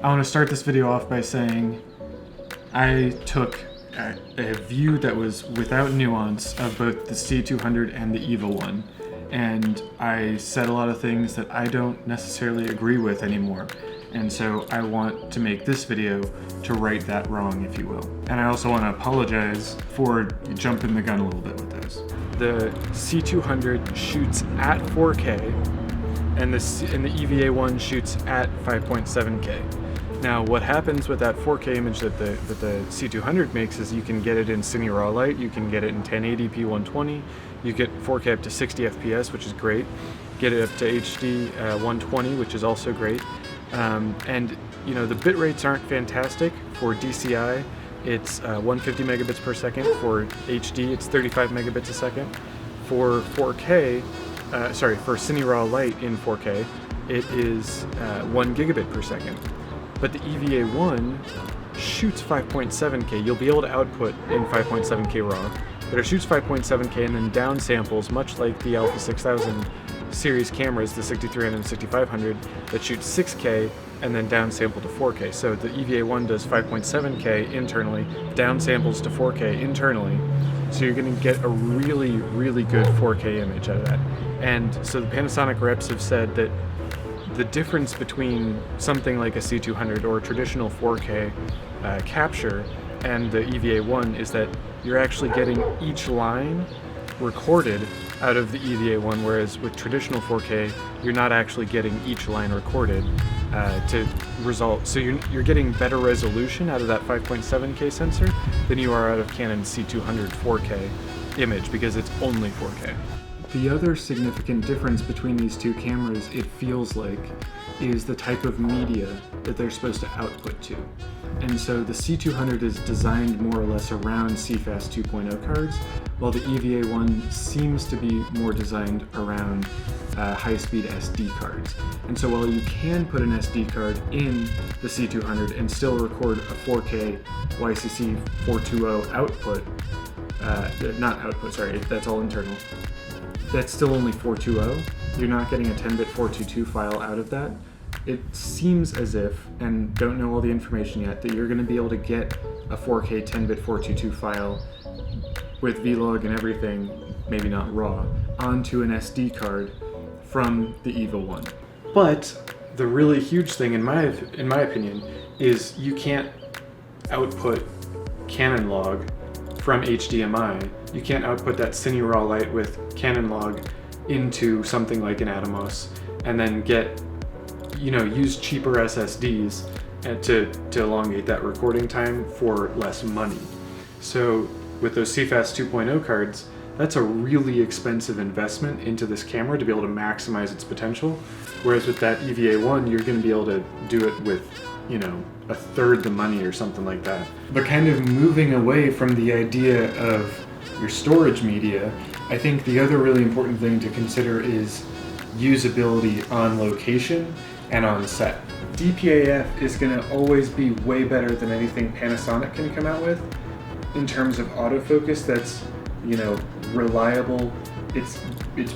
I want to start this video off by saying I took a view that was without nuance of both the C200 and the EVA1, and I said a lot of things that I don't necessarily agree with anymore, and so I want to make this video to right that wrong, if you will. And I also want to apologize for jumping the gun a little bit with those. The C200 shoots at 4K, and the EVA1 shoots at 5.7K. Now, what happens with that 4K image that the C200 makes is you can get it in Cine Raw Light, you can get it in 1080p 120, you get 4K up to 60 FPS, which is great, get it up to HD 120, which is also great, and you know, the bit rates aren't fantastic. For DCI, it's 150 megabits per second. For HD, it's 35 megabits a second. For 4K, for Cine Raw Light in 4K, it is 1 gigabit per second. But the EVA1 shoots 5.7K. You'll be able to output in 5.7K RAW, but it shoots 5.7K and then downsamples, much like the Alpha 6000 series cameras, the 6300 and 6500, that shoot 6K and then downsample to 4K. So the EVA1 does 5.7K internally, downsamples to 4K internally. So you're going to get a really, really good 4K image out of that. And so the Panasonic reps have said that the difference between something like a C200 or a traditional 4K capture and the EVA1 is that you're actually getting each line recorded out of the EVA1, whereas with traditional 4K, you're not actually getting each line recorded to result. So you're getting better resolution out of that 5.7K sensor than you are out of Canon C200 4K image, because it's only 4K. The other significant difference between these two cameras, it feels like, is the type of media that they're supposed to output to. And so the C200 is designed more or less around CFast 2.0 cards, while the EVA1 seems to be more designed around high-speed SD cards. And so while you can put an SD card in the C200 and still record a 4K YCC 420 output, that's all internal. That's still only 420. You're not getting a 10-bit 422 file out of that. It seems as if, and don't know all the information yet, that you're going to be able to get a 4K 10-bit 422 file with vlog and everything, maybe not raw, onto an SD card from the EVA1. But the really huge thing, in my opinion, is you can't output Canon log from HDMI. You can't output that Cine Raw Light with Canon log into something like an Atomos and then get, use cheaper SSDs and to elongate that recording time for less money. So with those CFast 2.0 cards, that's a really expensive investment into this camera to be able to maximize its potential. Whereas with that EVA1, you're going to be able to do it with, a third the money or something like that. But kind of moving away from the idea of your storage media, I think the other really important thing to consider is usability on location and on set. DPAF is going to always be way better than anything Panasonic can come out with in terms of autofocus that's, reliable. It's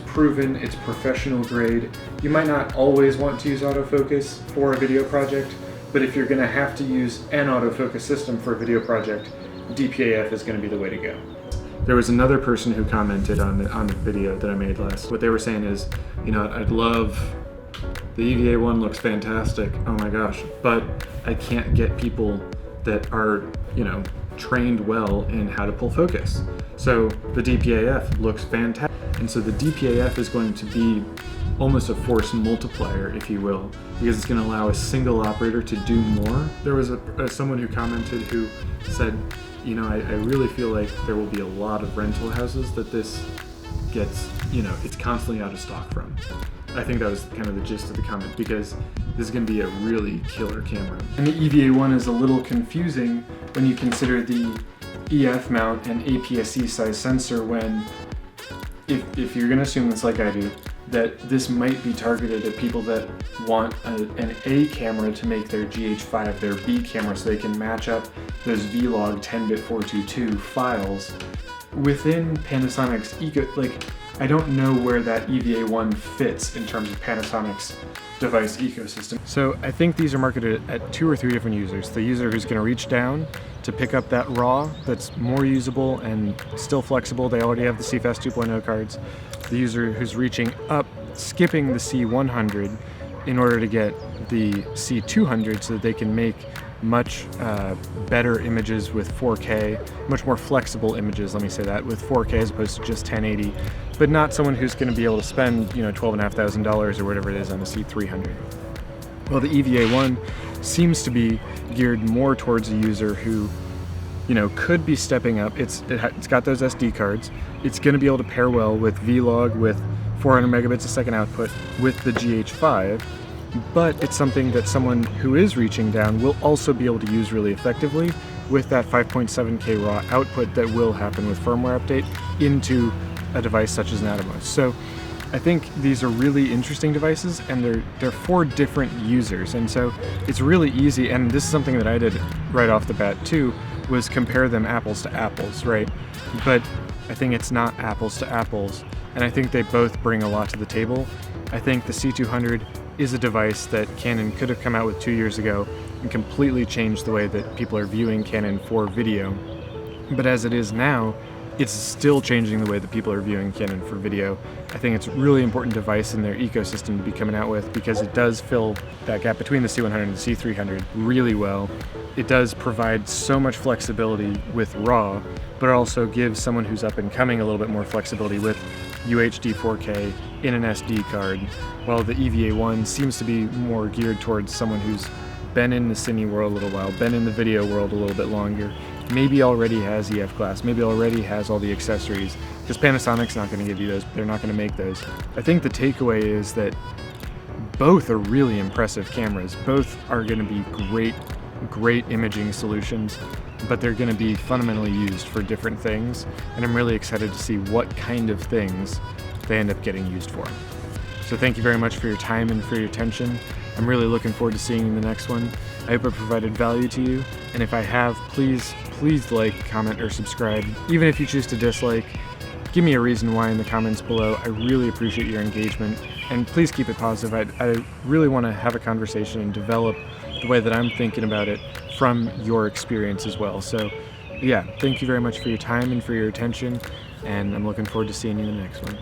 proven, it's professional grade. You might not always want to use autofocus for a video project, but if you're going to have to use an autofocus system for a video project, DPAF is going to be the way to go. There was another person who commented on the video that I made last. What they were saying is, I'd love, the EVA1 looks fantastic, oh my gosh, but I can't get people that are, trained well in how to pull focus. So the DPAF looks fantastic. And so the DPAF is going to be almost a force multiplier, if you will, because it's going to allow a single operator to do more. There was someone who commented who said, I really feel like there will be a lot of rental houses that this gets, it's constantly out of stock from. I think that was kind of the gist of the comment, because this is going to be a really killer camera. And the EVA1 is a little confusing when you consider the EF mount and APS-C size sensor, when, if you're going to assume this like I do, that this might be targeted at people that want an A camera to make their GH5 their B camera, so they can match up those vlog 10-bit 422 files within Panasonic's I don't know where that EVA1 fits in terms of Panasonic's device ecosystem. So I think these are marketed at 2 or 3 different users. The user who's going to reach down to pick up that RAW that's more usable and still flexible. They already have the CFast 2.0 cards. The user who's reaching up, skipping the C100 in order to get the C200 so that they can make much better images with 4K, much more flexible images, let me say that, with 4K as opposed to just 1080, but not someone who's going to be able to spend, you know, $12,500 or whatever it is on a C300. Well, the EVA1 seems to be geared more towards a user who, you know, could be stepping up. It's got those SD cards. It's going to be able to pair well with Vlog, with 400 megabits a second output, with the GH5, but it's something that someone who is reaching down will also be able to use really effectively with that 5.7K RAW output that will happen with firmware update into a device such as an Atomos. So I think these are really interesting devices, and they're for different users, and so it's really easy, and this is something that I did right off the bat too, was compare them apples to apples, right? But I think it's not apples to apples, and I think they both bring a lot to the table. I think the C200 is a device that Canon could have come out with 2 years ago and completely changed the way that people are viewing Canon for video. But as it is now, it's still changing the way that people are viewing Canon for video. I think it's a really important device in their ecosystem to be coming out with because it does fill that gap between the C100 and the C300 really well. It does provide so much flexibility with RAW, but it also gives someone who's up and coming a little bit more flexibility with UHD 4K in an SD card, while the EVA1 seems to be more geared towards someone who's been in the cine world a little while, been in the video world a little bit longer, maybe already has EF glass, maybe already has all the accessories, because Panasonic's not going to give you those, they're not going to make those. I think the takeaway is that both are really impressive cameras. Both are going to be great imaging solutions, but they're going to be fundamentally used for different things, and I'm really excited to see what kind of things they end up getting used for. So thank you very much for your time and for your attention. I'm really looking forward to seeing you in the next one. I hope I provided value to you, and if I have, please like, comment, or subscribe. Even if you choose to dislike, give me a reason why in the comments below. I really appreciate your engagement, and please keep it positive. I really want to have a conversation and develop the way that I'm thinking about it from your experience as well. So yeah, thank you very much for your time and for your attention, and I'm looking forward to seeing you in the next one.